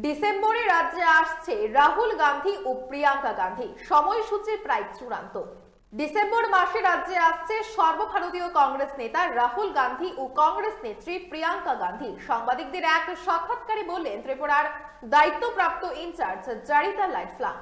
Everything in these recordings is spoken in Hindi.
ডিসেম্বরে রাজ্যে আসছে রাহুল গান্ধী ও প্রিয়াঙ্কা গান্ধী, সময়সূচি প্রায় চূড়ান্ত। ডিসেম্বর মাসে রাজ্যে আসছে সর্বভারতীয় কংগ্রেস নেতা রাহুল গান্ধী ও কংগ্রেস নেত্রী প্রিয়াঙ্কা গান্ধী। সাংবাদিকদের এক সাক্ষাৎকারে বললেন ত্রিপুরার দায়িত্বপ্রাপ্ত ইনচার্জ জারিতা লাইটফ্লা।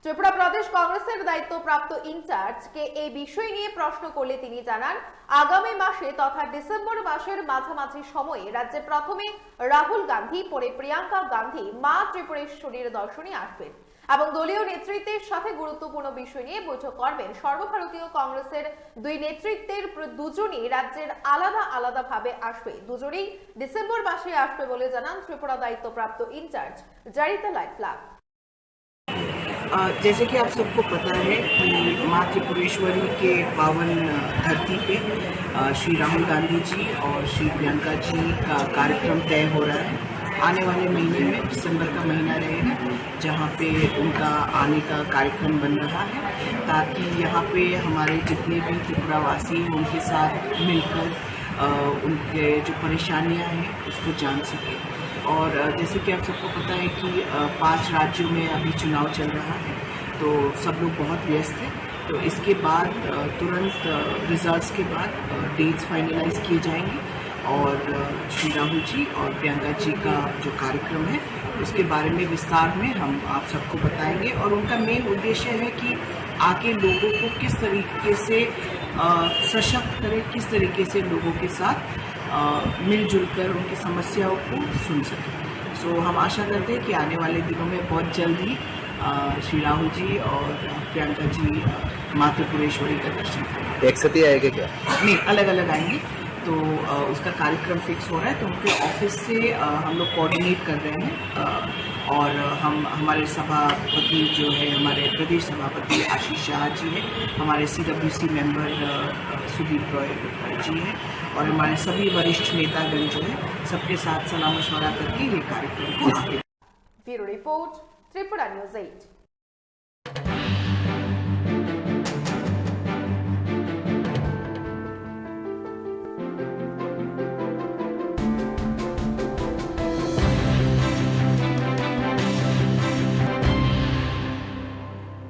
ত্রিপুরা প্রদেশ কংগ্রেসের দায়িত্বপ্রাপ্ত ইনচার্জকে এই বিষয় নিয়ে প্রশ্ন করলে তিনি জানান, আগামী মাসে তথা ডিসেম্বর মাসের মাঝামাঝি সময়ে রাজ্যে প্রথমে রাহুল গান্ধী, পরে প্রিয়াঙ্কা গান্ধী মা ত্রিপুরেশ্বরীর দর্শনে আসবেন এবং দলীয় নেতৃত্বের সাথে গুরুত্বপূর্ণ বিষয় নিয়ে বৈঠক করবেন। সর্বভারতীয় কংগ্রেসের দুই নেতৃত্বের দুজনই রাজ্যের আলাদা আলাদা ভাবে আসবে, দুজনেই ডিসেম্বর মাসে আসবে বলে জানান ত্রিপুরা দায়িত্বপ্রাপ্ত ইনচার্জ জারিতা লাইটফ্লা। जैसे कि आप सबको पता है कि माँ त्रिपुरेश्वरी के पावन धरती पे श्री राहुल गांधी जी और श्री प्रियंका जी का कार्यक्रम तय हो रहा है। आने वाले महीने में दिसंबर का महीना रहेगा जहाँ पे उनका आने का कार्यक्रम बन रहा है, ताकि यहाँ पे हमारे जितने भी त्रिपुरावासी हैं उनके साथ मिलकर उनके जो परेशानियाँ हैं उसको जान सके। और जैसे कि आप सबको पता है कि 5 राज्यों में अभी चुनाव चल रहा है, तो सब लोग बहुत व्यस्त हैं। तो इसके बाद तुरंत रिजल्ट्स के बाद डेट्स फाइनलाइज किए जाएंगे और श्री राहुल जी और प्रियंका जी का जो कार्यक्रम है उसके बारे में विस्तार में हम आप सबको बताएंगे। और उनका मेन उद्देश्य है कि आके लोगों को किस तरीके से सशक्त करें, किस तरीके से लोगों के साथ मिलजुल कर उनकी समस्याओं को सुन सकें। सो हम आशा करते हैं कि आने वाले दिनों में बहुत जल्द ही श्री राहुल जी और प्रियंका जी माँ त्रिपुरेश्वरी का दर्शन करेंगे। एक साथ ही आएंगे क्या? नहीं, अलग अलग आएंगे। तो उसका कार्यक्रम फिक्स हो रहा है, तो उनके ऑफिस से हम लोग कोऑर्डिनेट कर रहे हैं। और हम हमारे सभापति जो है, हमारे प्रदेश सभापति आशीष शाह जी हैं, हमारे CWC मेंबर सुदीप रॉय जी हैं और हमारे सभी वरिष्ठ नेतागण जो है सबके साथ सलाह मशवरा करके ये कार्यक्रम को आगे। Bureau report, Tripura news 8।